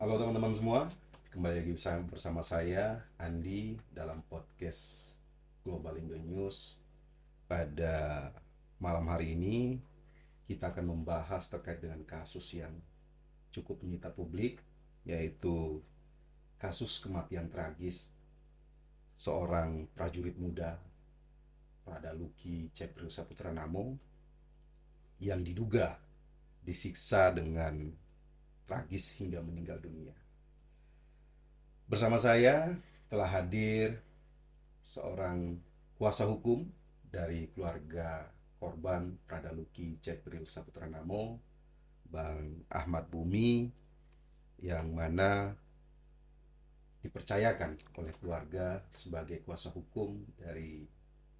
Halo teman-teman semua, kembali lagi bersama saya Andi dalam podcast Global Indo News. Pada malam hari ini kita akan membahas terkait dengan kasus yang cukup menyita publik, yaitu kasus kematian tragis seorang prajurit muda Pradaluki Cepril Saputra Namo yang diduga disiksa dengan tragis hingga meninggal dunia. Bersama saya telah hadir seorang kuasa hukum dari keluarga korban Pradaluki Cepril Saputra Namo, Bang Ahmad Bumi, yang mana dipercayakan oleh keluarga sebagai kuasa hukum dari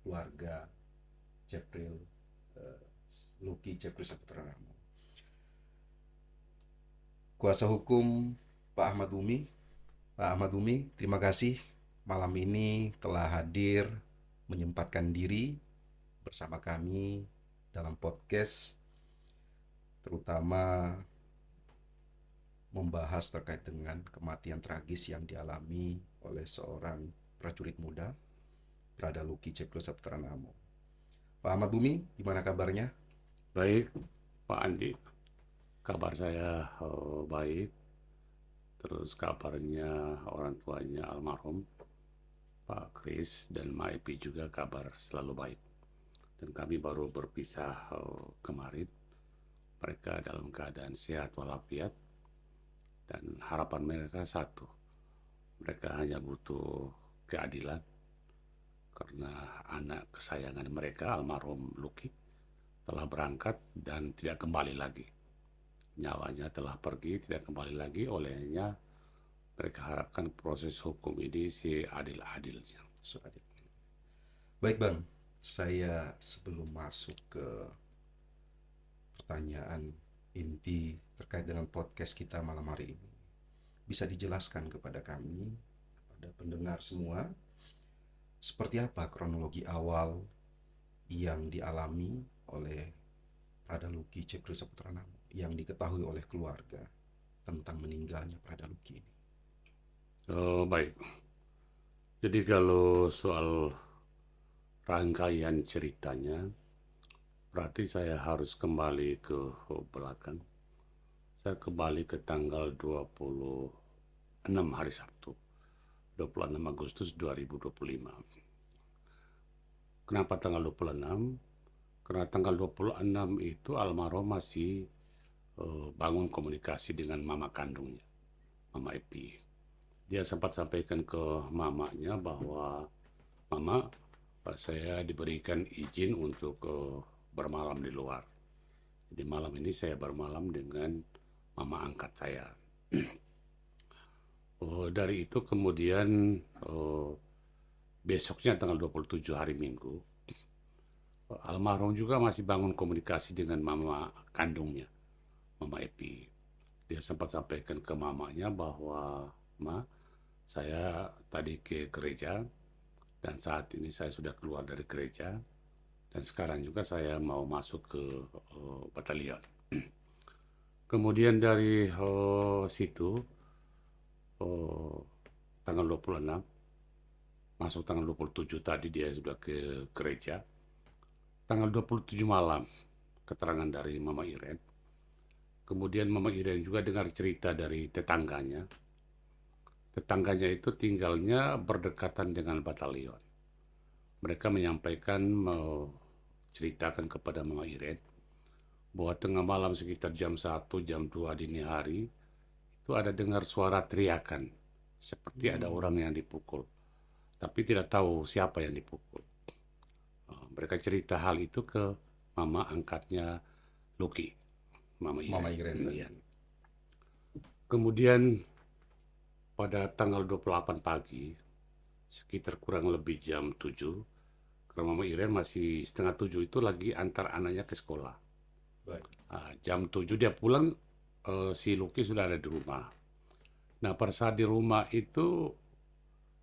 keluarga Cepril Luki Cepril Saputra Namo. Kuasa hukum Pak Ahmad Bumi, terima kasih malam ini telah hadir menyempatkan diri bersama kami dalam podcast, terutama membahas terkait dengan kematian tragis yang dialami oleh seorang prajurit muda Pradaluki Cepril Saputra Namo. Pak Ahmad Bumi, gimana kabarnya? Baik, Pak Andi. Kabar saya baik. Terus kabarnya orang tuanya almarhum Pak Kris dan Maepi juga kabar selalu baik. Dan kami baru berpisah kemarin. Mereka dalam keadaan sehat walafiat dan harapan mereka satu. Mereka hanya butuh keadilan karena anak kesayangan mereka almarhum Luki telah berangkat dan tidak kembali lagi. Nyawanya telah pergi, tidak kembali lagi, olehnya mereka harapkan proses hukum ini seadil-adilnya. Baik Bang, saya sebelum masuk ke pertanyaan inti terkait dengan podcast kita malam hari ini, bisa dijelaskan kepada kami, kepada pendengar semua, seperti apa kronologi awal yang dialami oleh Pradaluki Cepril Saputra Namo yang diketahui oleh keluarga tentang meninggalnya Pradaluki ini? Baik, jadi kalau soal rangkaian ceritanya, berarti saya harus kembali ke belakang. Saya kembali ke tanggal 26 hari Sabtu, 26 Agustus 2025. Kenapa tanggal 26? Karena tanggal 26 itu almarhum masih bangun komunikasi dengan mama kandungnya, Mama Epi. Dia sempat sampaikan ke mamanya bahwa, "Mama, saya diberikan izin untuk bermalam di luar. Jadi malam ini saya bermalam dengan mama angkat saya." Dari itu kemudian besoknya tanggal 27 hari Minggu, almarhum juga masih bangun komunikasi dengan mama kandungnya, Mama Epi. Dia sempat sampaikan ke mamanya bahwa, "Ma, saya tadi ke gereja dan saat ini saya sudah keluar dari gereja dan sekarang juga saya mau masuk ke batalion." Kemudian dari situ eh, tanggal 26 masuk tanggal 27 tadi dia sudah ke gereja. Tanggal 27 malam keterangan dari Mama Iren. Kemudian Mama Iren juga dengar cerita dari tetangganya. Tetangganya itu tinggalnya berdekatan dengan batalion. Mereka menyampaikan, ceritakan kepada Mama Iren bahwa tengah malam sekitar jam 1, jam 2 dini hari itu ada dengar suara teriakan seperti ada orang yang dipukul, tapi tidak tahu siapa yang dipukul. Mereka cerita hal itu ke mama angkatnya Luki, Mama Mama Iren. Iren tadi. Iya. Kemudian pada tanggal 28 pagi, sekitar kurang lebih jam 7, karena Mama Iren masih setengah 7 itu lagi antar anaknya ke sekolah. Baik. Jam 7 dia pulang, si Luki sudah ada di rumah. Nah, pada saat di rumah itu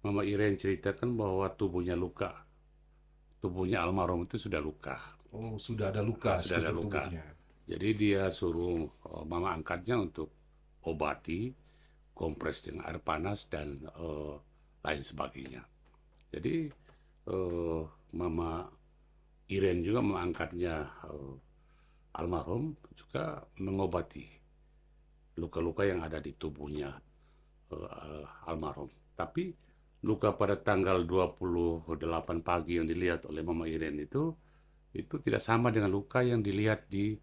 Mama Iren ceritakan bahwa tubuhnya luka. Tubuhnya almarhum itu sudah luka. Oh, sudah ada luka Sudah ada sekujur luka. tubuhnya. Jadi dia suruh mama angkatnya untuk obati, dikompres dengan air panas dan lain sebagainya. Jadi Mama Iren juga mengangkatnya almarhum juga mengobati luka-luka yang ada di tubuhnya almarhum. Tapi luka pada tanggal 28 pagi yang dilihat oleh Mama Iren itu tidak sama dengan luka yang dilihat di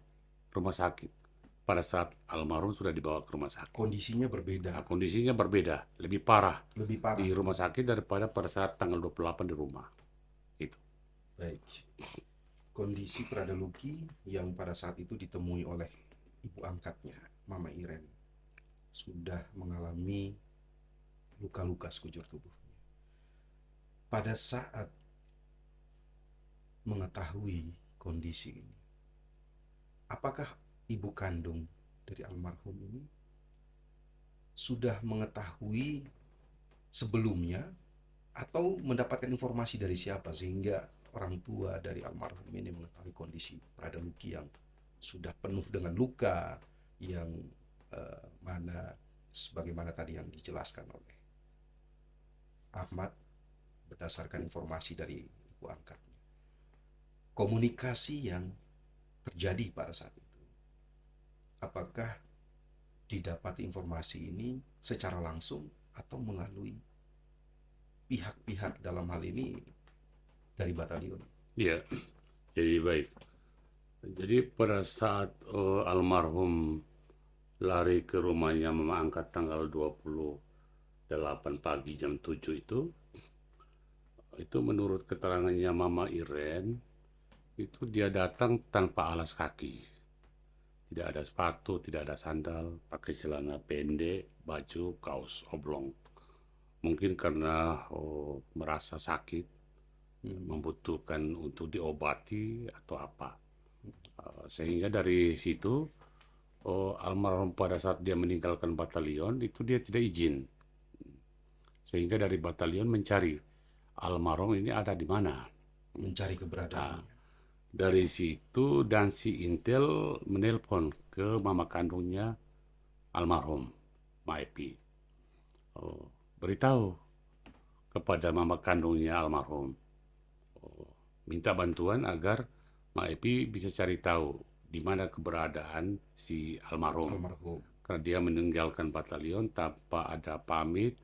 rumah sakit pada saat almarhum sudah dibawa ke rumah sakit. Kondisinya berbeda, Nah, kondisinya berbeda, lebih parah lebih parah. di rumah sakit daripada pada saat tanggal 28 di rumah. Itu. Baik. Kondisi Pradaluki yang pada saat itu ditemui oleh ibu angkatnya, Mama Iren, sudah mengalami luka-luka sekujur tubuhnya. Pada saat mengetahui kondisi ini, apakah ibu kandung dari almarhum ini sudah mengetahui sebelumnya atau mendapatkan informasi dari siapa sehingga orang tua dari almarhum ini mengetahui kondisi Pradaluki yang sudah penuh dengan luka yang mana sebagaimana tadi yang dijelaskan oleh Ahmad berdasarkan informasi dari ibu angkatnya. Komunikasi yang terjadi pada saat itu, apakah didapati informasi ini secara langsung atau melalui pihak-pihak dalam hal ini dari batalion? Iya, jadi baik. Jadi pada saat almarhum lari ke rumahnya Mama Angkat tanggal 28 pagi jam 7 itu menurut keterangannya Mama Iren, itu dia datang tanpa alas kaki. Tidak ada sepatu, tidak ada sandal, pakai celana pendek, baju, kaos oblong. Mungkin karena merasa sakit, membutuhkan untuk diobati atau apa. Sehingga dari situ almarhum pada saat dia meninggalkan batalion itu dia tidak izin. Sehingga dari batalion mencari almarhum ini ada di mana. Mencari keberadaannya. Dari situ Dansi Intel menelpon ke mama kandungnya almarhum, Maepi. Beritahu kepada mama kandungnya almarhum. Minta bantuan agar Maepi bisa cari tahu di mana keberadaan si almarhum. Karena dia meninggalkan batalion tanpa ada pamit,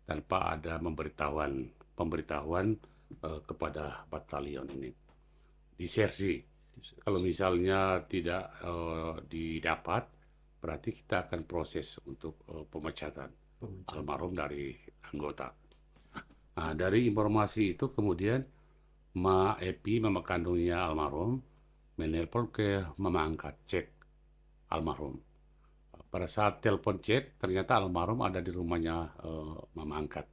tanpa ada pemberitahuan kepada batalion ini. Disersi. Kalau misalnya tidak didapat, berarti kita akan proses untuk pemecatan almarhum dari anggota. Nah, dari informasi itu kemudian Ma Epi, mama kandungnya almarhum, menelpon ke mama angkat cek almarhum. Pada saat telepon cek, ternyata almarhum ada di rumahnya mama angkat,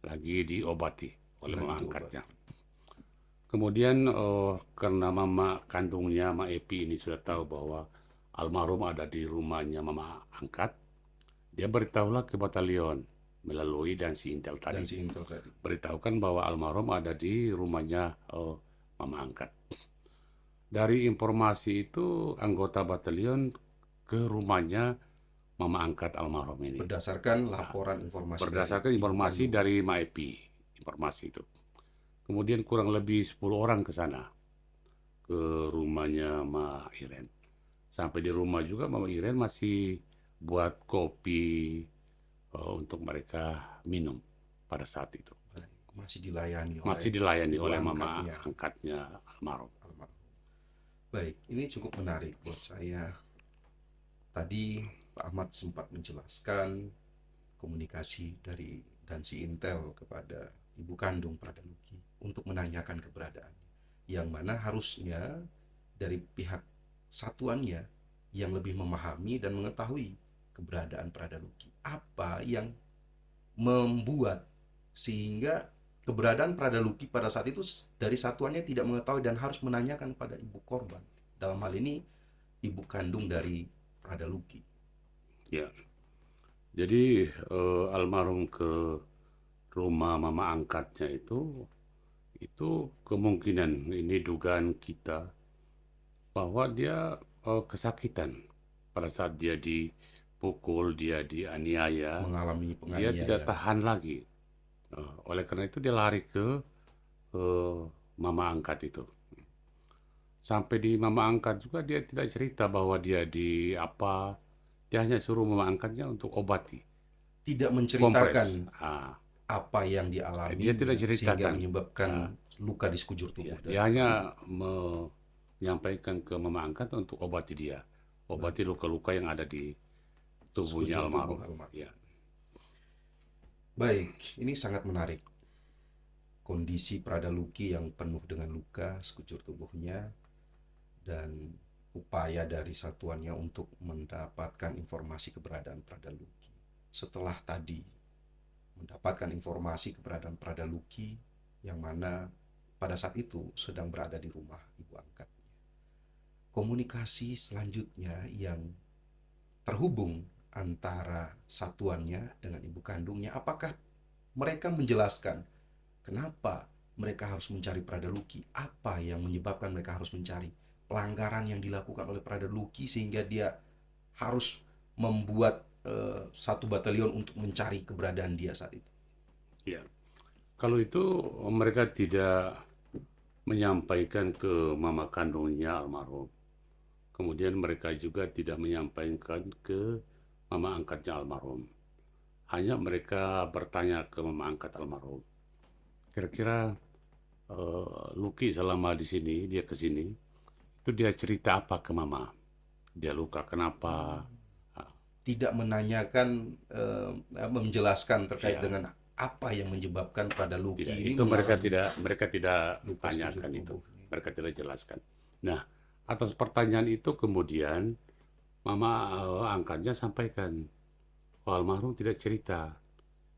lagi diobati oleh mama angkatnya. Kemudian karena mama kandungnya Ma Epi ini sudah tahu bahwa almarhum ada di rumahnya mama angkat, dia beritahulah ke batalion melalui Dansi Intel tadi. Beritahukan bahwa almarhum ada di rumahnya mama angkat. Dari informasi itu anggota batalion ke rumahnya mama angkat almarhum ini. Berdasarkan laporan informasi. Berdasarkan informasi dari Ma Epi, informasi itu. Kemudian kurang lebih 10 orang ke sana, ke rumahnya Ma Iren. Sampai di rumah juga Mama Iren masih buat kopi untuk mereka minum pada saat itu. Masih dilayani oleh mama angkatnya almarhum. Baik, ini cukup menarik buat saya. Tadi Pak Ahmad sempat menjelaskan komunikasi dari Dansi Intel kepada ibu kandung Pradaluki untuk menanyakan keberadaan, yang mana harusnya dari pihak satuannya yang lebih memahami dan mengetahui keberadaan Pradaluki. Apa yang membuat sehingga keberadaan Pradaluki pada saat itu dari satuannya tidak mengetahui dan harus menanyakan pada ibu korban, dalam hal ini ibu kandung dari Pradaluki. Ya, jadi almarhum ke rumah mama angkatnya itu kemungkinan, ini dugaan kita, bahwa dia kesakitan pada saat dia di dipukul, dia dianiaya, mengalami dia tidak penganiayaan. tahan lagi. Oleh karena itu dia lari ke mama angkat itu. Sampai di mama angkat juga dia tidak cerita bahwa dia di apa. Dia hanya suruh mama angkatnya untuk obati, Tidak menceritakan kompres. apa yang Dia tidak dialaminya sehingga ceritakan. menyebabkan Ah, luka di sekujur ya, tubuh dia dari hanya Pak Ahmad. menyampaikan ke mama angkat untuk obati dia, Baik, obati luka-luka yang ada di tubuhnya sekujur tubuh almarhum. almarhum. Ya, Baik, ini sangat menarik. Kondisi Prada Luki yang penuh dengan luka sekujur tubuhnya dan upaya dari satuannya untuk mendapatkan informasi keberadaan Prada Luki. Setelah tadi mendapatkan informasi keberadaan Prada Luki yang mana pada saat itu sedang berada di rumah ibu angkatnya. Komunikasi selanjutnya yang terhubung antara satuannya dengan ibu kandungnya, apakah mereka menjelaskan kenapa mereka harus mencari Prada Luki, apa yang menyebabkan mereka harus mencari, pelanggaran yang dilakukan oleh Prada Luki sehingga dia harus membuat satu batalion untuk mencari keberadaan dia saat itu. ya. Kalau itu mereka tidak menyampaikan ke mama kandungnya almarhum. Kemudian mereka juga tidak menyampaikan ke mama angkatnya almarhum. Hanya mereka bertanya ke mama angkat almarhum. Kira-kira Luki selama di sini, dia ke sini, itu dia cerita apa ke mama? Dia luka kenapa? Ah, Tidak menanyakan, menjelaskan terkait Iya, dengan apa yang menyebabkan Prada tidak. Luki ini Itu mereka mengalami tidak luka sekujur tanyakan itu. tubuh. Mereka tidak jelaskan. Nah, atas pertanyaan itu kemudian mama angkatnya sampaikan, oh, almarhum tidak cerita.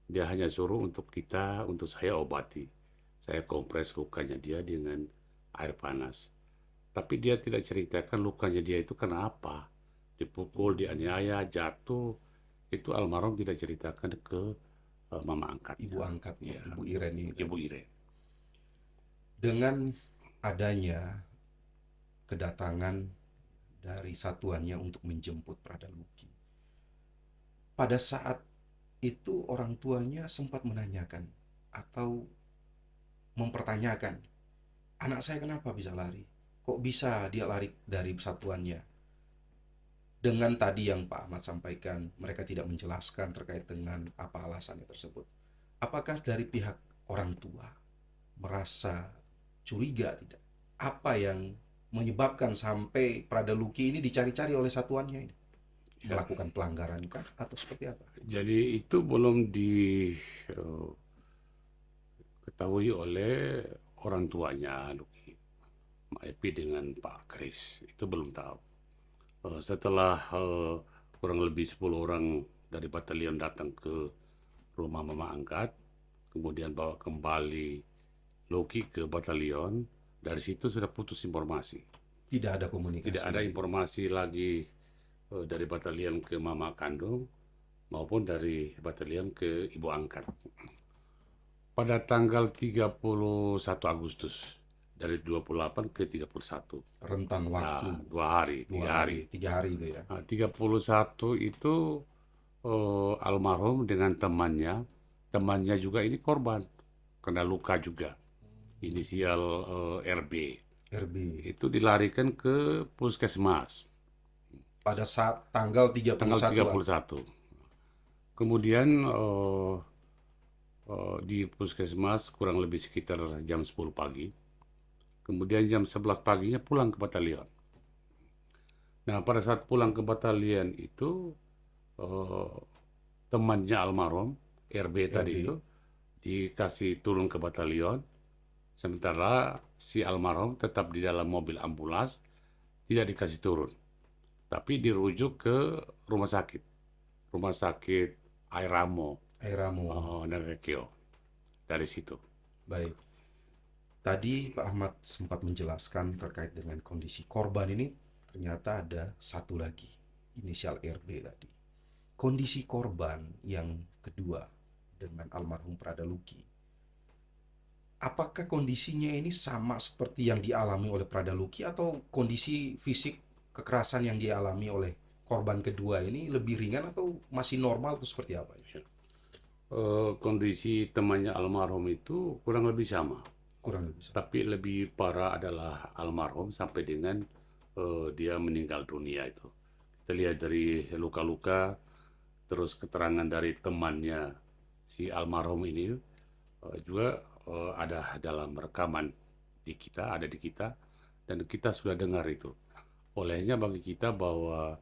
Dia hanya suruh untuk saya obati. Saya kompres lukanya dia dengan air panas. Tapi dia tidak ceritakan lukanya dia itu kenapa. Dipukul, dianiaya, jatuh. Itu almarhum tidak ceritakan ke mama Ibu angkatnya. angkatnya, Ya, Ibu Iren ini Ibu tadi. Ire. Dengan adanya kedatangan dari satuannya untuk menjemput Prada Luki, pada saat itu orang tuanya sempat menanyakan atau mempertanyakan, anak saya kenapa bisa lari? Kok bisa dia lari dari satuannya? Dengan tadi yang Pak Ahmad sampaikan, mereka tidak menjelaskan terkait dengan apa alasannya tersebut. Apakah dari pihak orang tua merasa curiga tidak? Apa yang menyebabkan sampai Prada Luki ini dicari-cari oleh satuannya ini? Ya, Melakukan pelanggaran kah atau seperti apa? jadi itu belum diketahui oleh orang tuanya Luki, Mak Epi dengan Pak Kris. Itu belum tahu. Setelah kurang lebih 10 orang dari batalion datang ke rumah mama angkat, kemudian bawa kembali Loki ke batalion, dari situ sudah putus informasi. Tidak ada Tidak komunikasi ada lagi. informasi lagi dari batalion ke mama kandung maupun dari batalion ke ibu angkat. Pada tanggal 31 Agustus, dari 28 ke 31. Rentan waktu Nah, 2 hari, 3 hari. 2 hari, 3 hari itu ya. Nah, 31 itu almarhum dengan temannya juga ini korban, kena luka juga, inisial RB. RB Itu dilarikan ke puskesmas pada saat tanggal tanggal 31 31. Kemudian di puskesmas kurang lebih sekitar jam 10 pagi. Kemudian jam 11 paginya pulang ke batalion. Nah, pada saat pulang ke batalion itu eh, temannya almarhum RB tadi RB itu dikasih turun ke batalion, sementara si almarhum tetap di dalam mobil ambulans, tidak dikasih turun, tapi dirujuk ke rumah sakit, rumah sakit Airamo, Airamo. Nerekio, dari situ. Baik. Tadi Pak Ahmad sempat menjelaskan terkait dengan kondisi korban ini, ternyata ada satu lagi, inisial RB tadi. Kondisi korban yang kedua dengan almarhum Prada Luki, apakah kondisinya ini sama seperti yang dialami oleh Prada Luki atau kondisi fisik kekerasan yang dialami oleh korban kedua ini lebih ringan atau masih normal atau seperti apa? Kondisi temannya almarhum itu kurang lebih sama, Kurang lebih sama. tapi lebih parah adalah almarhum sampai dengan dia meninggal dunia itu. Kita lihat dari luka-luka, terus keterangan dari temannya si almarhum ini juga ada dalam rekaman ada di kita, dan kita sudah dengar itu. Olehnya bagi kita bahwa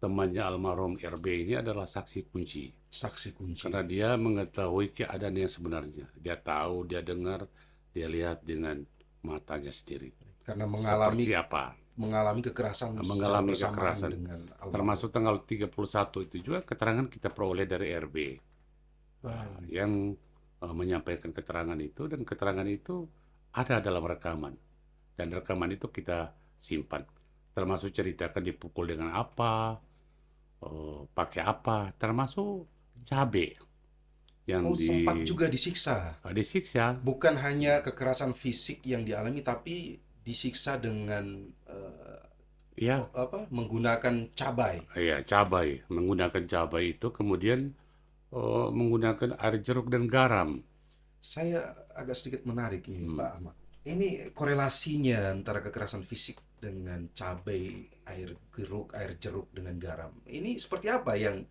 temannya almarhum RB ini adalah saksi kunci. Saksi kunci. Karena dia mengetahui keadaan yang sebenarnya. Dia tahu, dia dengar, dia lihat dengan matanya sendiri. Karena Seperti apa? mengalami kekerasan secara Mengalami bersamaan kekerasan. dengan almarhum. Termasuk tanggal 31 itu juga keterangan kita peroleh dari RB. Baik. Yang menyampaikan keterangan itu, dan keterangan itu ada dalam rekaman. Dan rekaman itu kita simpan. Termasuk ceritakan dipukul dengan apa, pakai apa, termasuk cabai yang Sempat juga disiksa. disiksa. Bukan hanya kekerasan fisik yang dialami, tapi disiksa dengan Ya, menggunakan cabai. ya cabai, menggunakan cabai itu, kemudian menggunakan air jeruk dan garam. Saya agak sedikit menarik nih, Pak Ahmad. Ini korelasinya antara kekerasan fisik dengan cabai, air jeruk dengan garam. Ini seperti apa yang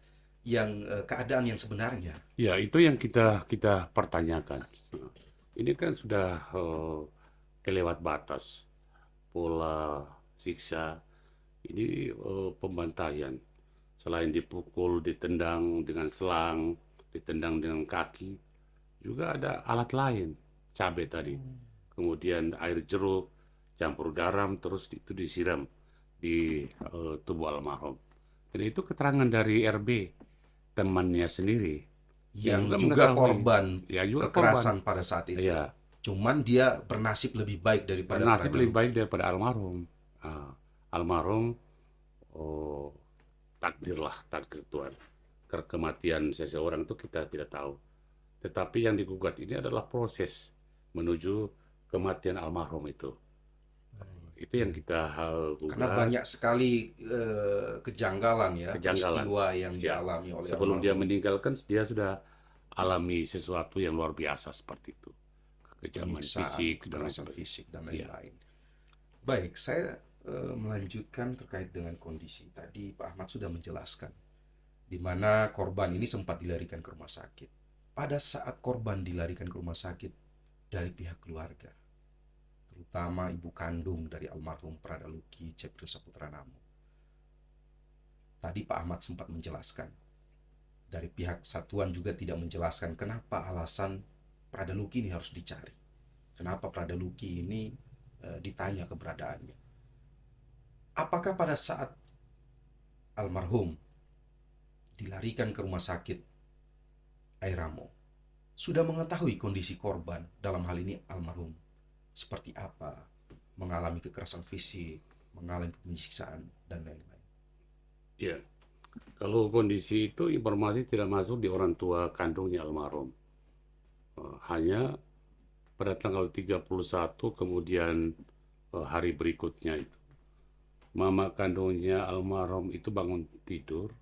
keadaan yang sebenarnya? Ya, itu yang kita pertanyakan. Ini kan sudah kelewat batas pola siksa. Ini pembantaian. Selain dipukul, ditendang dengan selang, ditendang dengan kaki, juga ada alat lain, cabai tadi. Kemudian air jeruk, campur garam, terus itu disiram di tubuh almarhum. Dan itu keterangan dari RB, temannya sendiri. Yang juga korban Ya, juga kekerasan pada saat itu. Ya, Cuman dia bernasib lebih baik daripada bernasib lebih Pradanu. baik daripada almarhum. Almarhum, oh, takdir Tuhan. Kematian seseorang itu kita tidak tahu. Tetapi yang digugat ini adalah proses menuju kematian almarhum itu. Itu yang kita Karena gugat. banyak sekali kejanggalan ya, Kejanggalan. peristiwa yang Ya, dialami oleh sebelum dia almarhum. meninggalkan, dia sudah alami sesuatu yang luar biasa seperti itu. Kekejaman Penyiksaan, fisik, dan lain kekerasan sebagainya. fisik dan Ya. lain-lain. Baik, saya melanjutkan terkait dengan kondisi tadi. Pak Ahmad sudah menjelaskan di mana korban ini sempat dilarikan ke rumah sakit. Pada saat korban dilarikan ke rumah sakit dari pihak keluarga, terutama ibu kandung dari almarhum Pradaluki Cepril Saputra Namo. Tadi Pak Ahmad sempat menjelaskan, dari pihak satuan juga tidak menjelaskan kenapa alasan Pradaluki ini harus dicari. Kenapa Pradaluki ini ditanya keberadaannya. Apakah pada saat almarhum dilarikan ke rumah sakit Airamo sudah mengetahui kondisi korban, dalam hal ini almarhum, seperti apa, mengalami kekerasan fisik, mengalami penyiksaan, dan lain-lain? Ya, kalau kondisi itu informasi tidak masuk di orang tua kandungnya almarhum. Hanya pada tanggal 31 kemudian hari berikutnya itu, mama kandungnya almarhum itu bangun tidur,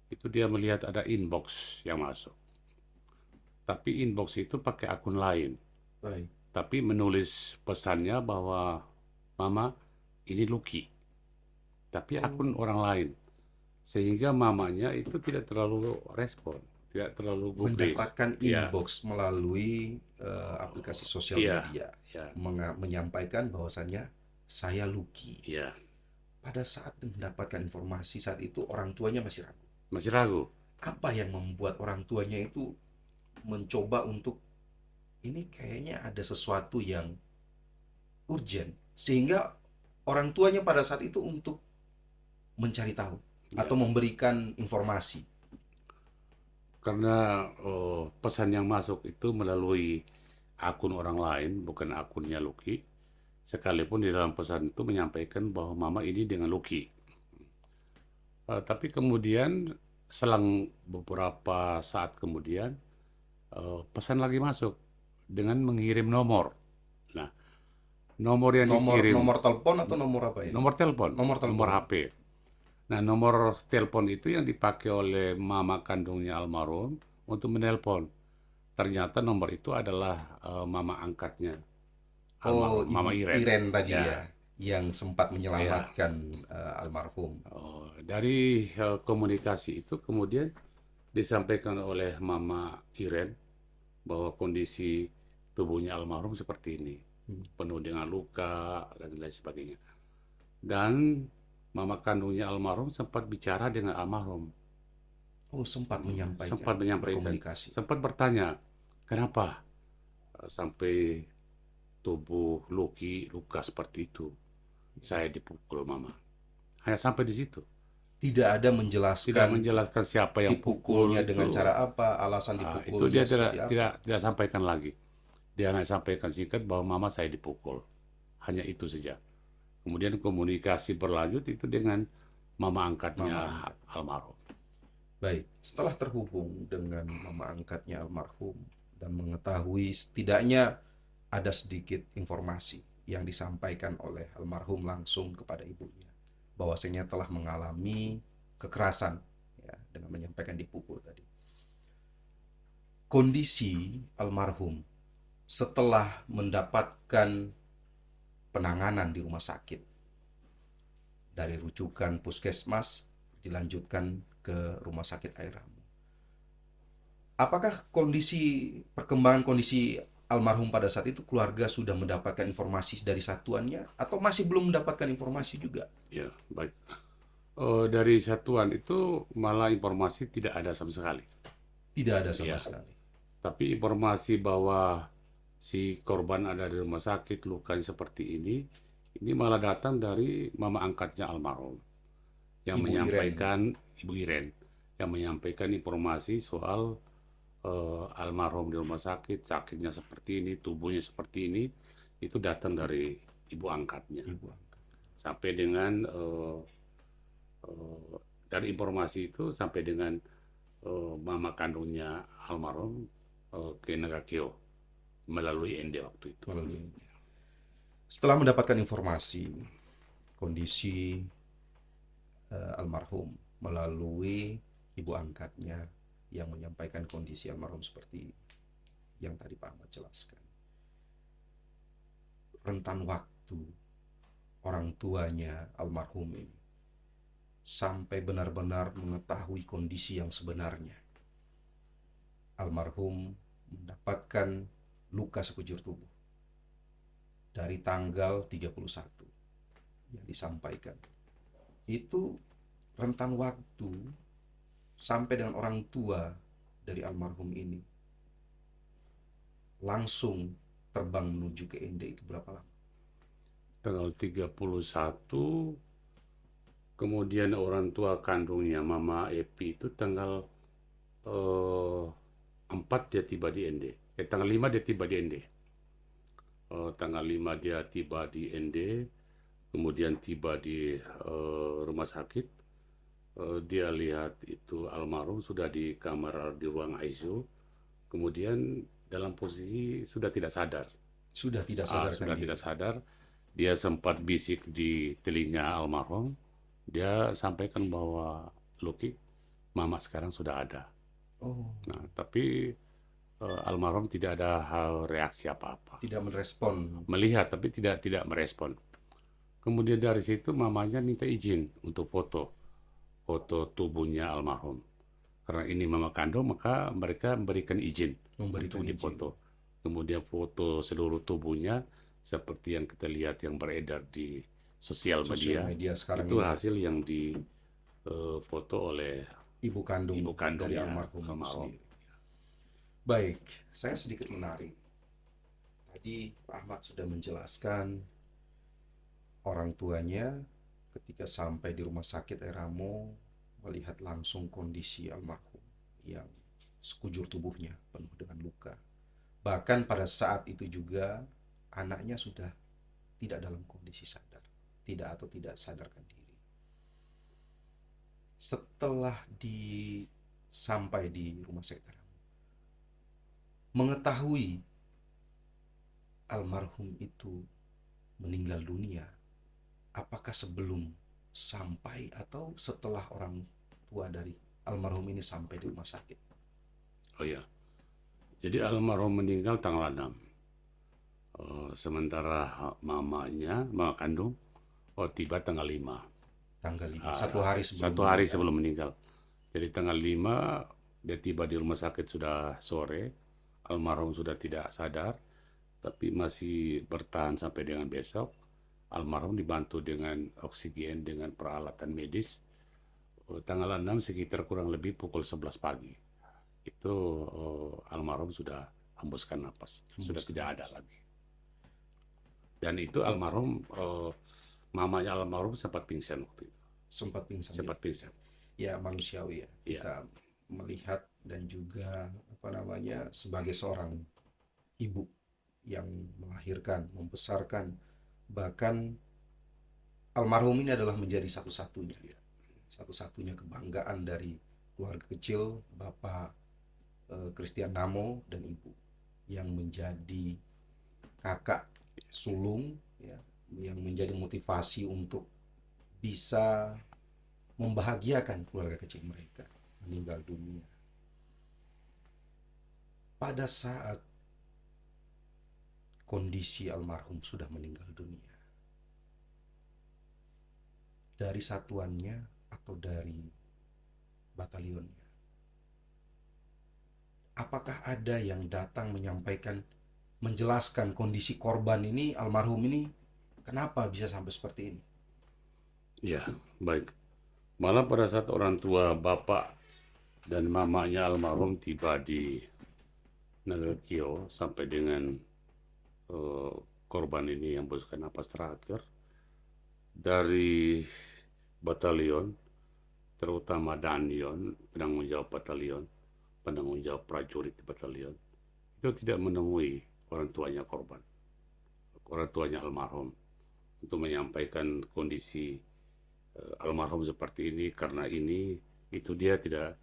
itu dia melihat ada inbox yang masuk. Tapi inbox itu pakai akun lain. Baik. Tapi menulis pesannya bahwa mama ini Lucky. Tapi akun orang lain. Sehingga mamanya itu tidak terlalu respon, tidak terlalu gubris. Mendapatkan Ya. inbox melalui aplikasi sosial Iya, media, ya, menyampaikan bahwasannya saya Lucky. ya. Pada saat mendapatkan informasi saat itu orang tuanya masih ragu. Masih ragu. Apa yang membuat orang tuanya itu mencoba untuk, ini kayaknya ada sesuatu yang urgent, sehingga orang tuanya pada saat itu untuk mencari tahu atau memberikan informasi. Karena pesan yang masuk itu melalui akun orang lain, bukan akunnya Lucky. Sekalipun di dalam pesan itu menyampaikan bahwa mama ini dengan Lucky. Tapi kemudian selang beberapa saat kemudian pesan lagi masuk dengan mengirim nomor. Nah, nomor yang dikirim, Nomor telepon atau nomor apa ini? nomor telepon, Nomor telepon. nomor HP. Nah, nomor telepon itu yang dipakai oleh mama kandungnya almarhum untuk menelpon. Ternyata nomor itu adalah mama angkatnya Oh, almarhum, Ibu Mama Iren. Iren tadi ya, Ya, yang sempat ya. menyelamatkan almarhum. Dari komunikasi itu kemudian disampaikan oleh Mama Iren bahwa kondisi tubuhnya almarhum seperti ini, Hmm. penuh dengan luka dan lain sebagainya. Dan mama kandungnya almarhum sempat bicara dengan almarhum. Oh, sempat menyampaikan, Sempat menyampaikan, berkomunikasi. sempat bertanya, kenapa sampai tubuh Lucky luka seperti itu? Saya dipukul mama. Hanya sampai di situ. Tidak ada Tidak menjelaskan menjelaskan siapa yang pukul dipukulnya dengan cara apa, alasan itu dia dipukulnya tidak seperti apa. tidak tidak sampaikan lagi. Dia hanya sampaikan singkat bahwa mama saya dipukul. Hanya itu saja. Kemudian komunikasi berlanjut itu dengan mama angkatnya Mama angkat. almarhum. Baik, setelah terhubung dengan mama angkatnya almarhum dan mengetahui setidaknya ada sedikit informasi yang disampaikan oleh almarhum langsung kepada ibunya, bahwasanya telah mengalami kekerasan ya, dengan menyampaikan dipukul tadi. Kondisi almarhum setelah mendapatkan penanganan di rumah sakit dari rujukan puskesmas dilanjutkan ke rumah sakit Air Ramu. Apakah perkembangan kondisi almarhum pada saat itu keluarga sudah mendapatkan informasi dari satuannya atau masih belum mendapatkan informasi juga? Ya, baik. Dari satuan itu malah informasi tidak ada sama sekali. Tidak ada sama Ya, sekali. tapi informasi bahwa si korban ada di rumah sakit lukanya seperti ini malah datang dari mama angkatnya almarhum yang Ibu Iren. menyampaikan Ibu Iren yang menyampaikan informasi soal almarhum di rumah sakit, sakitnya seperti ini, tubuhnya seperti ini, itu datang dari ibu angkatnya. Ibu. Sampai dengan eh, dari informasi itu sampai dengan mama kandungnya almarhum ke Nagakio melalui ND waktu itu. Melalui. Setelah mendapatkan informasi kondisi almarhum melalui ibu angkatnya yang menyampaikan kondisi almarhum seperti yang tadi Pak Ahmad jelaskan. Rentan waktu orang tuanya almarhum ini sampai benar-benar mengetahui kondisi yang sebenarnya. Almarhum mendapatkan luka sekujur tubuh dari tanggal 31 yang disampaikan. Itu rentan waktu sampai dengan orang tua dari almarhum ini langsung terbang menuju ke Ende itu berapa lama? Tanggal 31, kemudian orang tua kandungnya Mama Epi itu tanggal 4 dia tiba di ND. Tanggal 5 dia tiba di ND. Tanggal 5 dia tiba di ND, kemudian tiba di rumah sakit. Dia lihat itu almarhum sudah di kamar di ruang ICU, kemudian dalam posisi sudah tidak sadar. Sudah tidak sadarkan Sudah diri. tidak sadar. Dia sempat bisik di telinga almarhum. Dia sampaikan bahwa, Luki, mama sekarang sudah ada. Oh, Nah, tapi almarhum tidak ada reaksi apa-apa. tidak merespon. Melihat tapi tidak tidak merespon. Kemudian dari situ mamanya minta izin untuk foto tubuhnya almarhum. Karena ini mama kandung, maka mereka memberikan izin Memberikan untuk izin. difoto. Kemudian foto seluruh tubuhnya seperti yang kita lihat yang beredar di sosial Sosial media. media sekarang Itu ini. hasil yang difoto oleh Ibu kandung ibu dari kandungnya almarhum itu almarhum. sendiri. Baik, saya sedikit menarik. Tadi Pak Ahmad sudah menjelaskan orang tuanya ketika sampai di rumah sakit Eramo melihat langsung kondisi almarhum yang sekujur tubuhnya penuh dengan luka. Bahkan pada saat itu juga anaknya sudah tidak dalam kondisi sadar, tidak sadarkan diri. Setelah sampai di rumah sakit Eramo, mengetahui almarhum itu meninggal dunia, apakah sebelum sampai atau setelah orang tua dari almarhum ini sampai di rumah sakit? Oh ya, jadi almarhum meninggal tanggal 6. Sementara mama kandung, tiba tanggal 5. Tanggal 5, satu hari sebelum 1 hari meninggal. sebelum meninggal. Jadi tanggal 5 dia tiba di rumah sakit sudah sore. Almarhum sudah tidak sadar, tapi masih bertahan sampai dengan besok. Almarhum dibantu dengan oksigen, dengan peralatan medis. Tanggal 6 sekitar kurang lebih pukul 11 pagi. Itu almarhum sudah hembuskan napas, sudah Hembuskan tidak ada napas. lagi. Dan itu Wah, almarhum, mamanya almarhum sempat pingsan waktu itu. sempat pingsan ya. Sempat pingsan. Ya manusiawi ya. Iya, Kita melihat dan juga apa namanya sebagai seorang ibu yang melahirkan, membesarkan, bahkan almarhum ini adalah menjadi satu-satunya, iya. satu-satunya kebanggaan dari keluarga kecil Bapak Christian Namo dan Ibu yang menjadi kakak sulung ya, yang menjadi motivasi untuk bisa membahagiakan keluarga kecil mereka meninggal dunia. Pada saat kondisi almarhum sudah meninggal dunia, dari satuannya atau dari batalionnya, apakah ada yang datang menyampaikan, menjelaskan kondisi korban ini, almarhum ini, kenapa bisa sampai seperti ini? Iya, baik. Malah pada saat orang tua bapak dan mamanya almarhum tiba di Nagakio sampai dengan eh, korban ini yang hembuskan napas terakhir dari batalion, terutama Danion, penanggung jawab batalion, penanggung jawab prajurit di batalion, itu tidak menemui orang tuanya korban, orang tuanya almarhum, untuk menyampaikan kondisi almarhum seperti ini karena ini itu dia tidak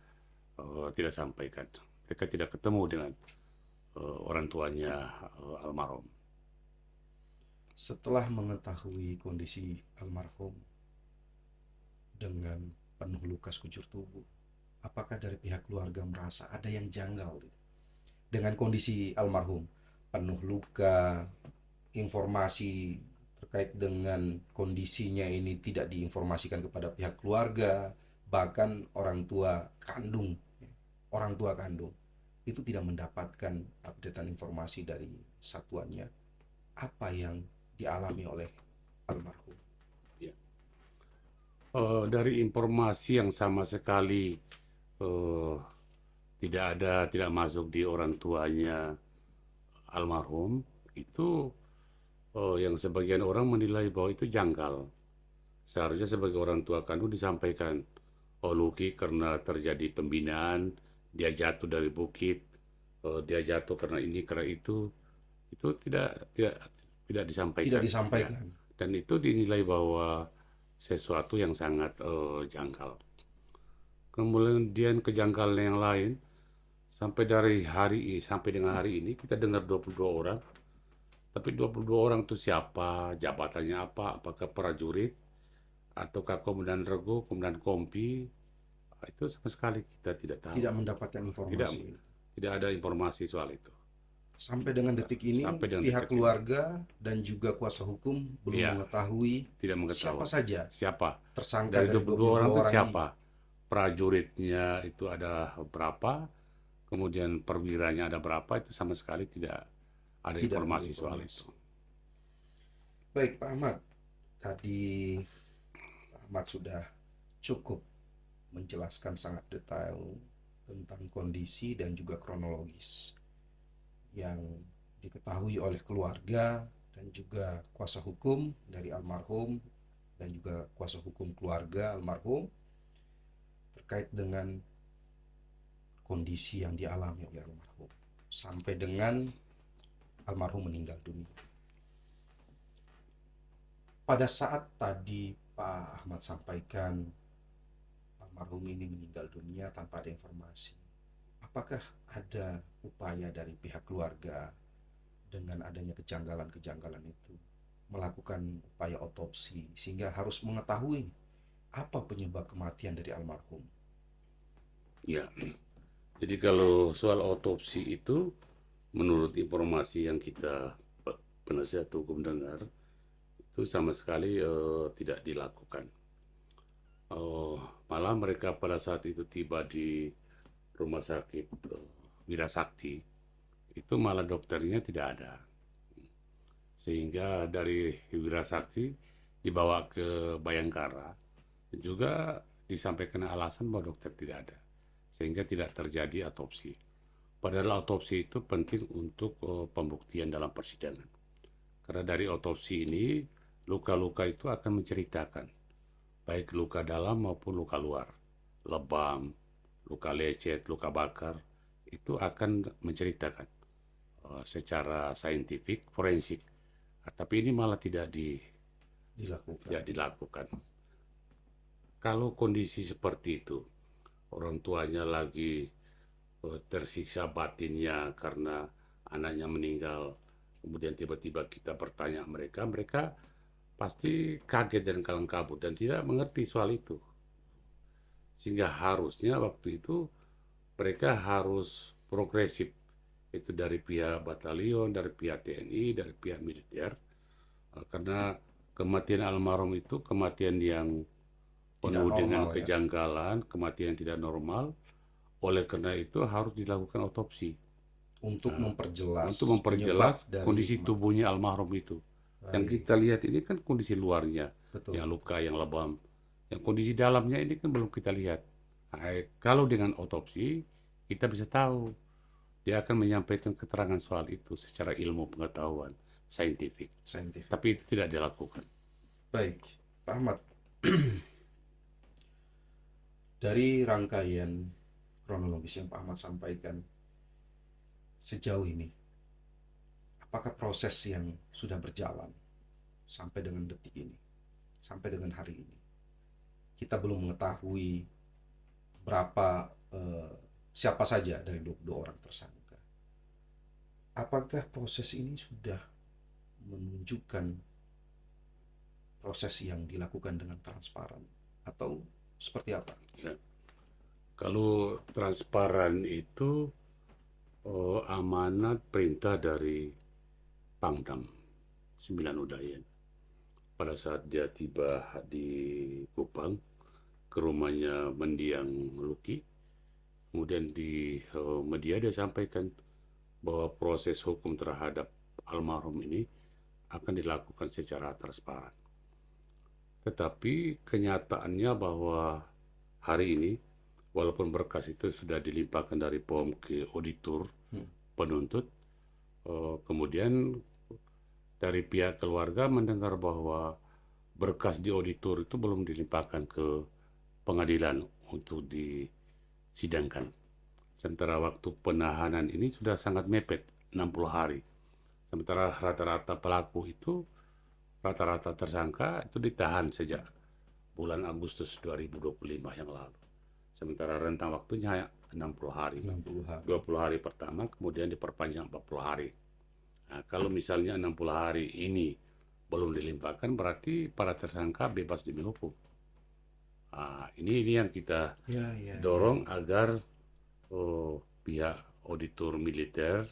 sampaikan. Mereka tidak ketemu dengan orang tuanya almarhum. Setelah mengetahui kondisi almarhum dengan penuh luka sekujur tubuh, apakah dari pihak keluarga merasa ada yang janggal dengan kondisi almarhum? Penuh luka, informasi terkait dengan kondisinya ini tidak diinformasikan kepada pihak keluarga, bahkan orang tua kandung itu tidak mendapatkan updatean informasi dari satuannya apa yang dialami oleh almarhum. Ya. Dari informasi yang sama sekali eh, tidak masuk di orang tuanya almarhum itu, yang sebagian orang menilai bahwa itu janggal. Seharusnya sebagai orang tua kandung disampaikan, oh Luki karena terjadi pembinaan, dia jatuh dari bukit, dia jatuh karena ini karena itu tidak Tidak disampaikan, ya. disampaikan. Dan itu dinilai bahwa sesuatu yang sangat janggal. Kemudian kejanggalan yang lain, sampai dengan hari ini kita dengar 22 orang, tapi 22 orang itu siapa, jabatannya apa, apakah prajurit, ataukah komandan regu, komandan kompi, itu sama sekali kita tidak tahu. Tidak mendapatkan Tidak informasi. tidak ada informasi soal itu. Sampai dengan detik ini Sampai dengan pihak detik ini. keluarga dan juga kuasa hukum belum Iya, mengetahui tidak siapa mengetahui. saja Siapa? tersangka Dari dari 22 orang 22 itu orang ini. siapa? Prajuritnya itu ada berapa? Kemudian perwiranya ada berapa? Itu sama sekali tidak ada Tidak ada informasi soal informasi. itu. Baik Pak Ahmad, tadi Pak Ahmad sudah cukup menjelaskan sangat detail tentang kondisi dan juga kronologis yang diketahui oleh keluarga dan juga kuasa hukum dari almarhum dan juga kuasa hukum keluarga almarhum terkait dengan kondisi yang dialami oleh almarhum sampai dengan almarhum meninggal dunia. Pada saat tadi Pak Ahmad sampaikan almarhum ini meninggal dunia tanpa ada informasi, apakah ada upaya dari pihak keluarga dengan adanya kejanggalan-kejanggalan itu melakukan upaya otopsi sehingga harus mengetahui apa penyebab kematian dari almarhum? Ya, jadi kalau soal otopsi itu, menurut informasi yang kita penasihat hukum dengar, itu sama sekali tidak dilakukan. Oh, malah mereka pada saat itu tiba di rumah sakit Wirasakti, itu malah dokternya tidak ada. Sehingga dari Wirasakti dibawa ke Bayangkara, juga disampaikan alasan bahwa dokter tidak ada. Sehingga tidak terjadi otopsi. Padahal otopsi itu penting untuk pembuktian dalam persidangan. Karena dari otopsi ini, luka-luka itu akan menceritakan, baik luka dalam maupun luka luar. Lebam, luka lecet, luka bakar, itu akan menceritakan secara saintifik, forensik. Tapi ini malah tidak Dilakukan. dilakukan. Kalau kondisi seperti itu, orang tuanya lagi tersiksa batinnya karena anaknya meninggal, kemudian tiba-tiba kita bertanya mereka, mereka pasti kaget dan kalang kabut dan tidak mengerti soal itu. Sehingga harusnya waktu itu mereka harus progresif, itu dari pihak batalion, dari pihak TNI, dari pihak militer, karena kematian almarhum itu kematian yang Tidak penuh dengan normal ya. kejanggalan, kematian tidak normal. Oleh karena itu harus dilakukan otopsi Untuk Nah, memperjelas untuk penyebab memperjelas dari kondisi tubuhnya almarhum itu. Yang baik, kita lihat ini kan kondisi luarnya, betul, yang betul. luka, yang lebam. Yang kondisi dalamnya ini kan belum kita lihat. Nah, kalau dengan otopsi, kita bisa tahu. Dia akan menyampaikan keterangan soal itu secara ilmu pengetahuan, saintifik. Saintifik. Tapi itu tidak dilakukan. Baik, Pak Ahmad, dari rangkaian kronologis yang Pak Ahmad sampaikan sejauh ini, apakah proses yang sudah berjalan sampai dengan detik ini, sampai dengan hari ini, kita belum mengetahui berapa siapa saja dari 22 orang tersangka. Apakah proses ini sudah menunjukkan proses yang dilakukan dengan transparan atau seperti apa? Ya. Kalau transparan itu amanat perintah dari Pangdam 9 Udayan. Pada saat dia tiba di Kupang, ke rumahnya mendiang Luki, kemudian di media dia sampaikan bahwa proses hukum terhadap almarhum ini akan dilakukan secara transparan. Tetapi kenyataannya bahwa hari ini, walaupun berkas itu sudah dilimpahkan dari POM ke auditor penuntut, kemudian dari pihak keluarga mendengar bahwa berkas di auditor itu belum dilimpahkan ke pengadilan untuk disidangkan. Sementara waktu penahanan ini sudah sangat mepet, 60 hari. Sementara rata-rata pelaku itu, rata-rata tersangka itu ditahan sejak bulan Agustus 2025 yang lalu. Sementara rentang waktunya 60 hari. 60 hari. 20 hari pertama, kemudian diperpanjang 40 hari. Nah, kalau misalnya 60 hari ini belum dilimpahkan, berarti para tersangka bebas demi hukum. Nah, ini yang kita dorong agar pihak auditor militer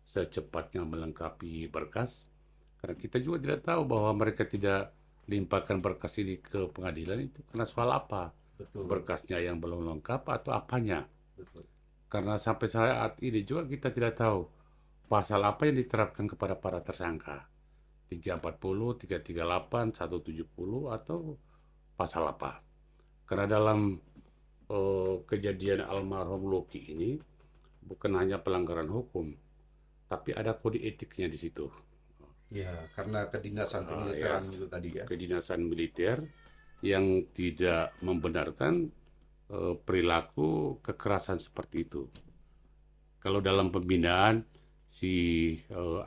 secepatnya melengkapi berkas. Karena kita juga tidak tahu bahwa mereka tidak limpahkan berkas ini ke pengadilan itu karena soal apa. Betul. Berkasnya yang belum lengkap atau apanya. Betul. Karena sampai saat ini juga kita tidak tahu pasal apa yang diterapkan kepada para tersangka. 340, 338, 170 atau pasal apa. Karena dalam kejadian almarhum Luki ini bukan hanya pelanggaran hukum, tapi ada kode etiknya di situ. Ya, karena kedinasan kemiliteran itu tadi ya. Kedinasan militer yang tidak membenarkan perilaku kekerasan seperti itu. Kalau dalam pembinaan si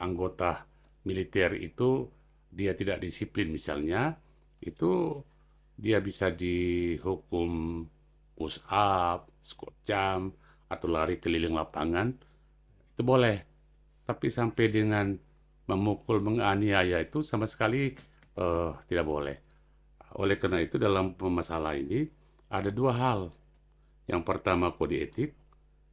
anggota militer itu dia tidak disiplin misalnya, itu dia bisa dihukum push up, squat jump, atau lari keliling lapangan, itu boleh. Tapi sampai dengan memukul, menganiaya itu sama sekali tidak boleh. oleh karena itu dalam masalah ini ada dua hal. Yang pertama kode etik.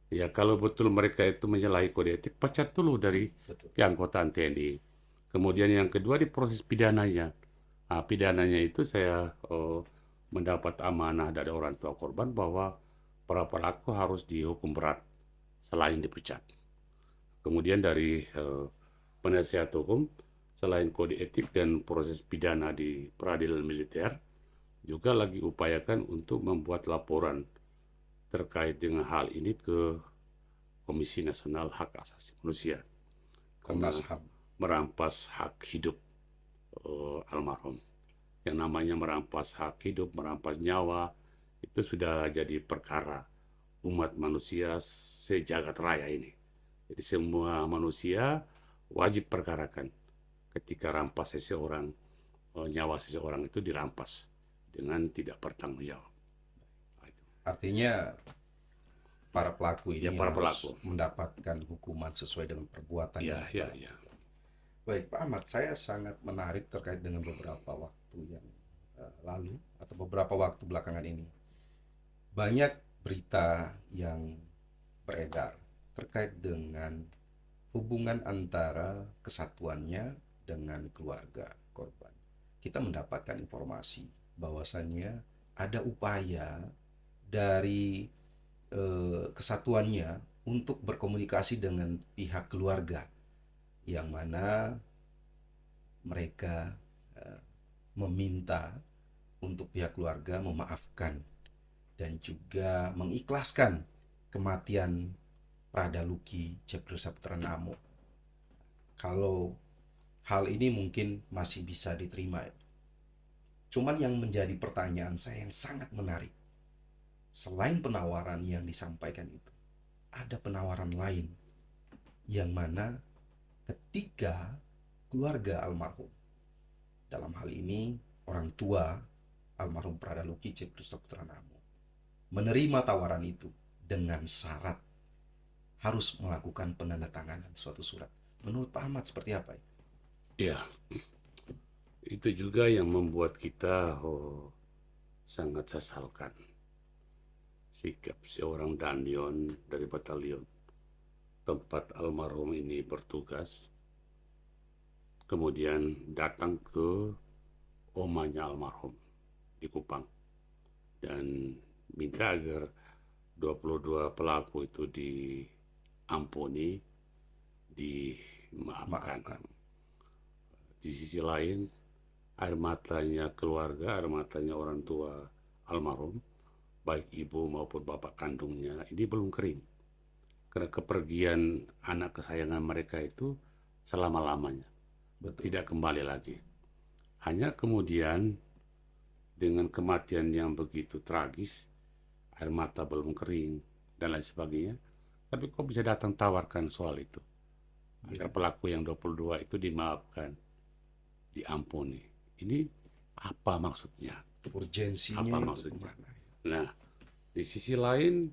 Ya kalau betul mereka itu menyalahi kode etik, pecat dulu dari Betul. keanggotaan TNI. Kemudian yang kedua di proses pidananya. Nah, pidananya itu saya mendapat amanah dari orang tua korban bahwa para pelaku harus dihukum berat selain dipecat. Kemudian dari penasihat hukum, selain kode etik dan proses pidana di peradilan militer, juga lagi upayakan untuk membuat laporan terkait dengan hal ini ke Komisi Nasional Hak Asasi Manusia karena Komnas HAM. merampas hak hidup almarhum. Yang namanya merampas hak hidup, merampas nyawa, itu sudah jadi perkara umat manusia sejagat raya ini. Jadi semua manusia wajib perkarakan ketika rampas seseorang, nyawa seseorang itu dirampas dengan tidak bertanggung jawab. Artinya para pelaku Ya, ini para harus pelaku. mendapatkan hukuman sesuai dengan perbuatan yang Ya. Baik, Pak Ahmad, saya sangat menarik terkait dengan beberapa waktu yang lalu atau beberapa waktu belakangan ini. Banyak berita yang beredar terkait dengan hubungan antara kesatuannya dengan keluarga korban. Kita mendapatkan informasi bahwasannya ada upaya dari kesatuannya untuk berkomunikasi dengan pihak keluarga, yang mana mereka meminta untuk pihak keluarga memaafkan dan juga mengikhlaskan kematian Pradaluki Cekro Saputra Namo. Kalau hal ini mungkin masih bisa diterima. Cuman yang menjadi pertanyaan saya yang sangat menarik, selain penawaran yang disampaikan itu, ada penawaran lain yang mana ketika keluarga almarhum, dalam hal ini orang tua almarhum Pradaluki Cekro Saputra Namo, menerima tawaran itu dengan syarat harus melakukan penandatanganan suatu surat. Menurut Pak Ahmad seperti apa itu? Ya, itu juga yang membuat kita sangat sesalkan sikap seorang Danyon dari batalion tempat almarhum ini bertugas, kemudian datang ke omanya almarhum di Kupang dan minta agar 22 pelaku itu diampuni, dimaafkan. Maafkan. Di sisi lain, air matanya keluarga, air matanya orang tua almarhum, baik ibu maupun bapak kandungnya, ini belum kering. Karena kepergian anak kesayangan mereka itu selama-lamanya. Betul. Tidak kembali lagi. Hanya kemudian dengan kematian yang begitu tragis, air mata belum kering, dan lain sebagainya. Tapi kok bisa datang tawarkan soal itu? Agar pelaku yang 22 itu dimaafkan, diampuni. Ini apa maksudnya? Urgensinya Apa itu maksudnya? kemana? Nah, di sisi lain,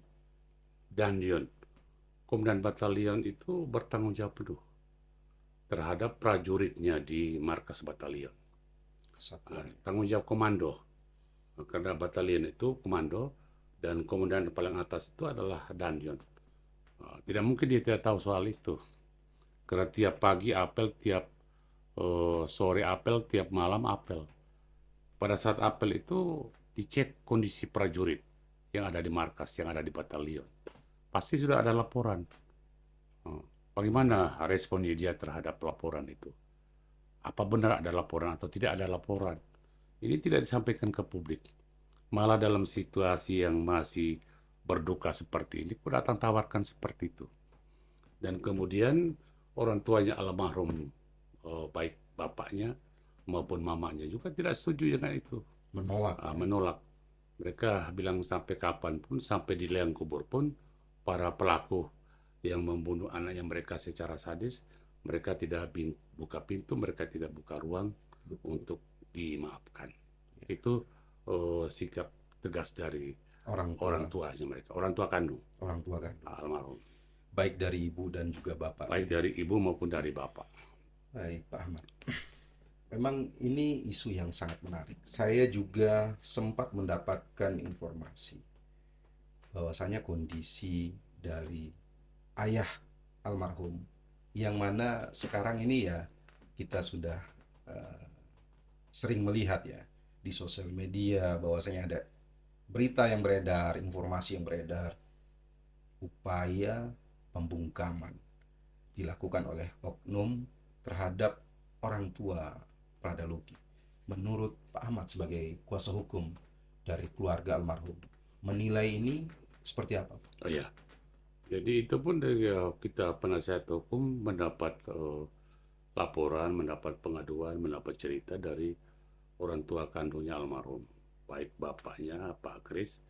Dandion, Komandan Batalion itu bertanggung jawab penuh terhadap prajuritnya di markas batalion. Kesatuan. Tanggung jawab komando. Karena batalion itu komando dan komandan paling atas itu adalah Dandion. Tidak mungkin dia tidak tahu soal itu. Karena tiap pagi apel, tiap sore apel, tiap malam apel. Pada saat apel itu dicek kondisi prajurit yang ada di markas, yang ada di batalion. Pasti sudah ada laporan. Bagaimana responnya dia terhadap laporan itu? Apa benar ada laporan atau tidak ada laporan? Ini tidak disampaikan ke publik. Malah dalam situasi yang masih berduka seperti ini, aku datang tawarkan seperti itu. Dan kemudian orang tuanya almarhum, baik bapaknya maupun mamanya juga tidak setuju dengan itu. Menolak. Menolak. Mereka bilang sampai kapanpun, sampai di liang kubur pun, para pelaku yang membunuh anaknya mereka secara sadis, mereka tidak buka pintu, mereka tidak buka ruang untuk dimaafkan. Itu sikap tegas dari orang tuanya mereka, orang tua kandung almarhum. Baik dari ibu dan juga bapak. Baik dari ibu maupun dari bapak. Baik, Pak Ahmad. Memang ini isu yang sangat menarik. Saya juga sempat mendapatkan informasi bahwasanya kondisi dari ayah almarhum yang mana sekarang ini ya kita sudah eh, sering melihat ya di sosial media bahwasanya ada berita yang beredar, informasi yang beredar, upaya pembungkaman dilakukan oleh oknum terhadap orang tua Prada Luki. Menurut Pak Ahmad sebagai kuasa hukum dari keluarga almarhum, menilai ini seperti apa? Oh ya, jadi itu pun dari kita penasihat hukum mendapat laporan, mendapat pengaduan, mendapat cerita dari orang tua kandungnya almarhum, baik bapaknya Pak Kris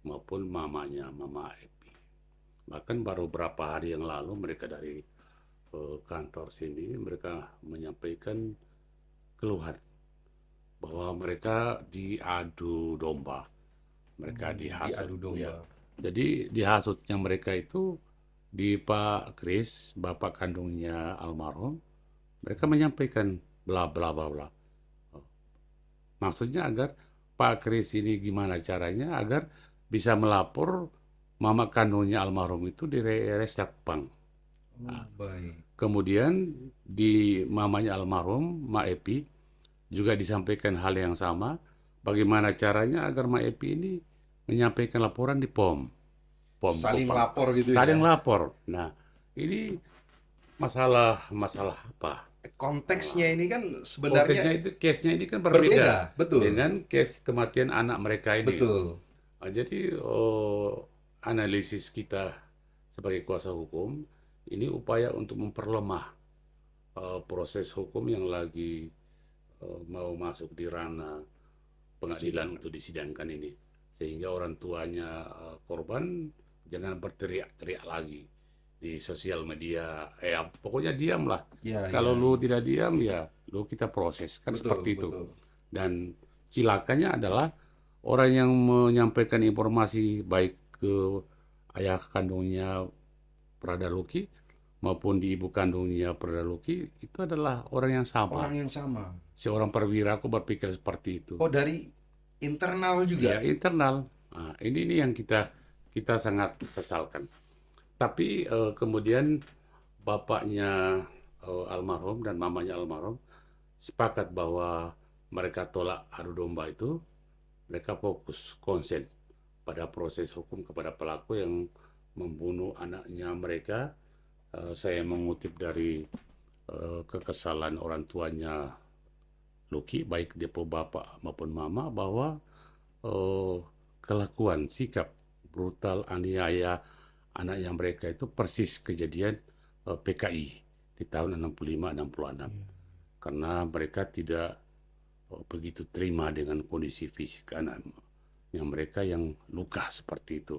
maupun mamanya Mama Epi. Bahkan baru beberapa hari yang lalu mereka dari kantor sini mereka menyampaikan keluhan bahwa mereka diadu domba, mereka dihasut Diadu ya. domba. Jadi dihasutnya mereka itu di Pak Kris, bapak kandungnya almarhum, mereka menyampaikan bla bla bla bla. Maksudnya agar Pak Kris ini gimana caranya agar bisa melapor mama kandungnya almarhum itu di Resakpang. Oh, Nah, baik. kemudian di mamanya almarhum, Ma Epi, juga disampaikan hal yang sama. Bagaimana caranya agar Ma Epi ini menyampaikan laporan di POM, POM Saling Kopang. lapor gitu Saling ya. lapor. Nah, ini masalah apa? Konteksnya Ah, ini kan sebenarnya Konteksnya itu, case-nya ini kan berbeda berbeda, betul. dengan case kematian anak mereka ini. Betul. Jadi analisis kita sebagai kuasa hukum ini upaya untuk memperlemah proses hukum yang lagi mau masuk di ranah pengadilan Persidangan. untuk disidangkan ini, sehingga orang tuanya korban jangan berteriak-teriak lagi di sosial media. Pokoknya diamlah. Ya, Kalau ya, lu ya. tidak diam ya lu kita proses kan Betul, seperti itu. betul. Dan cilakanya adalah orang yang menyampaikan informasi baik ke ayah kandungnya Prada Luki maupun di ibu kandungnya Prada Luki itu adalah orang yang sama. Orang yang sama. Seorang perwira aku berpikir seperti itu. Oh, dari internal Ya juga. internal. Nah, ini yang kita kita sangat sesalkan. Tapi kemudian bapaknya almarhum dan mamanya almarhum sepakat bahwa mereka tolak adu domba itu, mereka fokus konsen pada proses hukum kepada pelaku yang membunuh anaknya mereka. Saya mengutip dari kekesalan orang tuanya Luki, baik depo bapak maupun mama, bahwa eh, kelakuan, sikap brutal, aniaya anaknya mereka itu persis kejadian PKI di tahun 65-66. Karena mereka tidak begitu terima dengan kondisi fisik anaknya mereka yang luka seperti itu.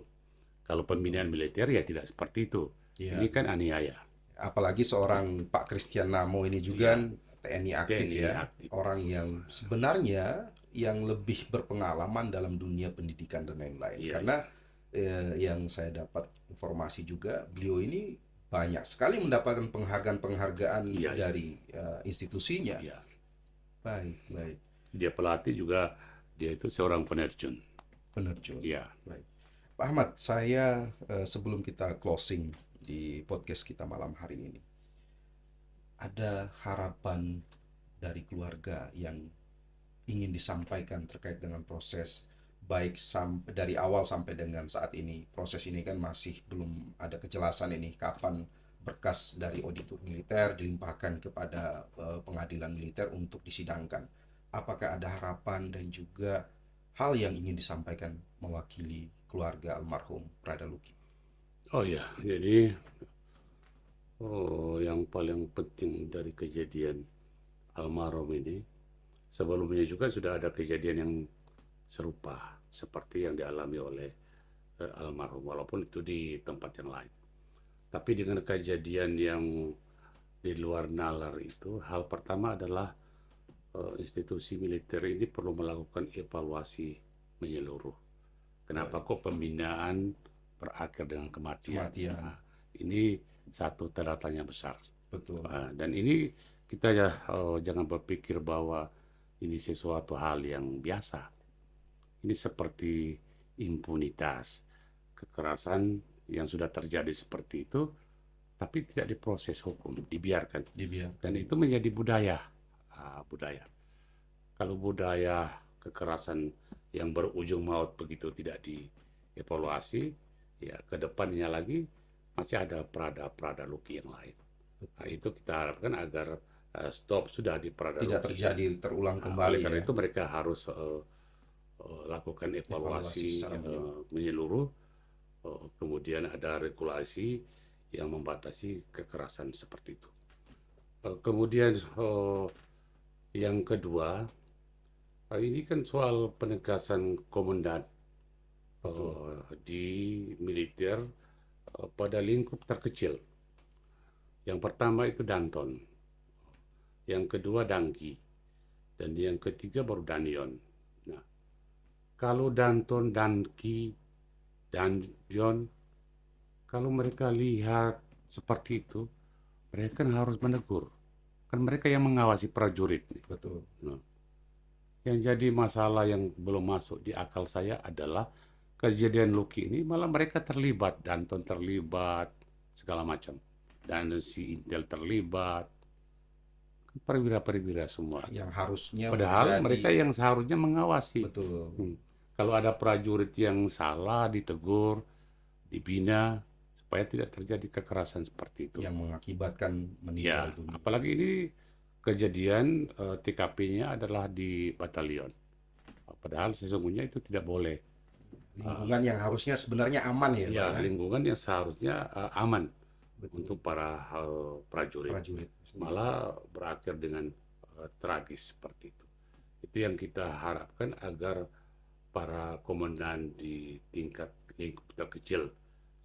Kalau pembinaan Betul. militer ya tidak seperti itu. Ini Iya. kan aniaya. Apalagi seorang Pak Christian Namo ini juga Ya, kan TNI aktif TNI ya. aktif. Orang yang sebenarnya yang lebih berpengalaman dalam dunia pendidikan dan lain-lain. Iya, Karena iya. yang saya dapat informasi juga, beliau ini banyak sekali mendapatkan penghargaan-penghargaan Iya, iya. dari institusinya. Iya. Baik, baik. Dia pelatih juga, dia itu seorang penerjun. Penerjun. Iya. Baik. Pak Ahmad, saya sebelum kita closing di podcast kita malam hari ini, ada harapan dari keluarga yang ingin disampaikan terkait dengan proses baik sampai dari awal sampai dengan saat ini. Proses ini kan masih belum ada kejelasan ini kapan berkas dari auditor militer dilimpahkan kepada pengadilan militer untuk disidangkan. Apakah ada harapan dan juga hal yang ingin disampaikan mewakili keluarga almarhum Prada Luki? Oh ya, jadi yang paling penting dari kejadian almarhum ini, sebelumnya juga sudah ada kejadian yang serupa seperti yang dialami oleh almarhum, walaupun itu di tempat yang lain. Tapi dengan kejadian yang di luar nalar itu, hal pertama adalah institusi militer ini perlu melakukan evaluasi menyeluruh. Kenapa Baik. kok pembinaan berakhir dengan kematian? Kematian. Nah, ini satu tanda tanya besar. Betul. Dan ini kita ya jangan berpikir bahwa ini sesuatu hal yang biasa. Ini seperti impunitas, kekerasan yang sudah terjadi seperti itu, tapi tidak diproses hukum, dibiarkan. Dan itu menjadi budaya. Budaya. Kalau budaya kekerasan yang berujung maut begitu tidak dievaluasi, ya ke depannya lagi masih ada perada-perada luki yang lain. Nah, itu kita harapkan agar stop sudah di perada Tidak luki. terjadi terulang Oleh kembali karena ya. itu mereka harus lakukan Evaluasi evaluasi secara menyeluruh, kemudian ada regulasi yang membatasi kekerasan seperti itu. Kemudian yang kedua, ini kan soal penegasan komandan di militer pada lingkup terkecil. Yang pertama itu Danton, yang kedua Dangki, dan yang ketiga baru Danyon. Nah, kalau Danton, Dangki, Danyon, kalau mereka lihat seperti itu, mereka kan harus menegur. Kan mereka yang mengawasi prajurit nih. Betul. Nah, yang jadi masalah yang belum masuk di akal saya adalah kejadian Lucky ini malah mereka terlibat, Danton terlibat, segala macam. Dan si Intel terlibat, perwira-perwira semua. Yang harusnya Padahal menjadi mereka yang seharusnya mengawasi. betul. Kalau ada prajurit yang salah, ditegur, dibina, supaya tidak terjadi kekerasan seperti itu. Yang mengakibatkan Ya, meninggal dunia. apalagi ini kejadian TKP-nya adalah di batalion. Padahal sesungguhnya itu tidak boleh. Lingkungan yang harusnya sebenarnya aman ya, Ya, Pak ya. lingkungan yang seharusnya aman Betul. untuk para prajurit. Prajurit. Malah berakhir dengan tragis seperti itu. Itu yang kita harapkan agar para komandan di tingkat lingkup terkecil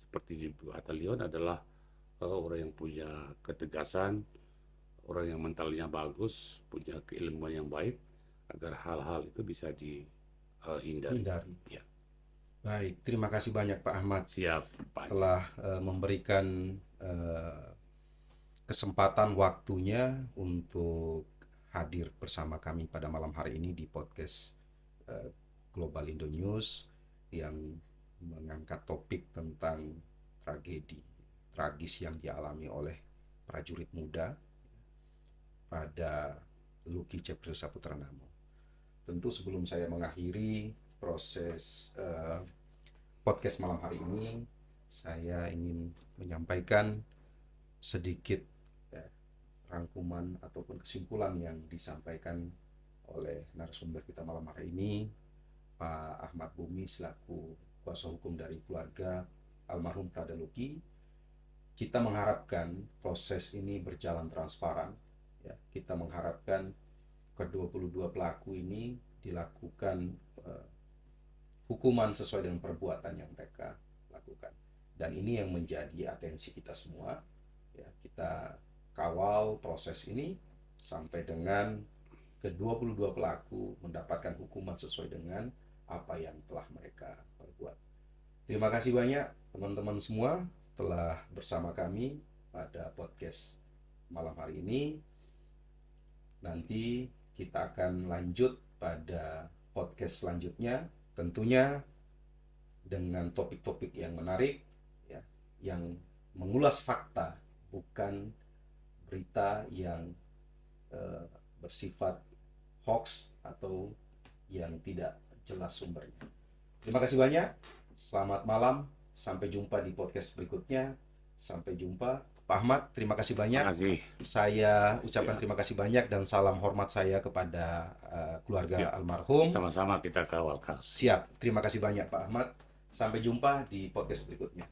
seperti di batalion adalah orang yang punya ketegasan, orang yang mentalnya bagus, punya keilmuan yang baik, agar hal-hal itu bisa dihindari. Ya. Baik, terima kasih banyak Pak Ahmad. Siap, Pak. Telah memberikan kesempatan waktunya untuk hadir bersama kami pada malam hari ini di podcast Global Indo News yang mengangkat topik tentang tragedi tragis yang dialami oleh prajurit muda pada Lucky Cepril Saputra Namo. Tentu sebelum saya mengakhiri proses podcast malam hari ini, saya ingin menyampaikan sedikit rangkuman ataupun kesimpulan yang disampaikan oleh narasumber kita malam hari ini, Pak Ahmad Bumi selaku kuasa hukum dari keluarga almarhum Prada Lucky. Kita mengharapkan proses ini berjalan transparan. Ya, kita mengharapkan ke-22 pelaku ini dilakukan hukuman sesuai dengan perbuatan yang mereka lakukan. Dan ini yang menjadi atensi kita semua. Ya, kita kawal proses ini sampai dengan ke-22 pelaku mendapatkan hukuman sesuai dengan apa yang telah mereka perbuat. Terima kasih banyak teman-teman semua telah bersama kami pada podcast malam hari ini. Nanti kita akan lanjut pada podcast selanjutnya, tentunya dengan topik-topik yang menarik, ya, yang mengulas fakta, bukan berita yang bersifat hoax atau yang tidak jelas sumbernya. Terima kasih banyak. Selamat malam. Sampai jumpa di podcast berikutnya. Sampai jumpa. Pak Ahmad, terima kasih banyak. Terima kasih. Saya ucapkan Siap. terima kasih banyak dan salam hormat saya kepada keluarga Siap. almarhum. Sama-sama kita kawal kasus. Siap. Terima kasih banyak Pak Ahmad. Sampai jumpa di podcast berikutnya.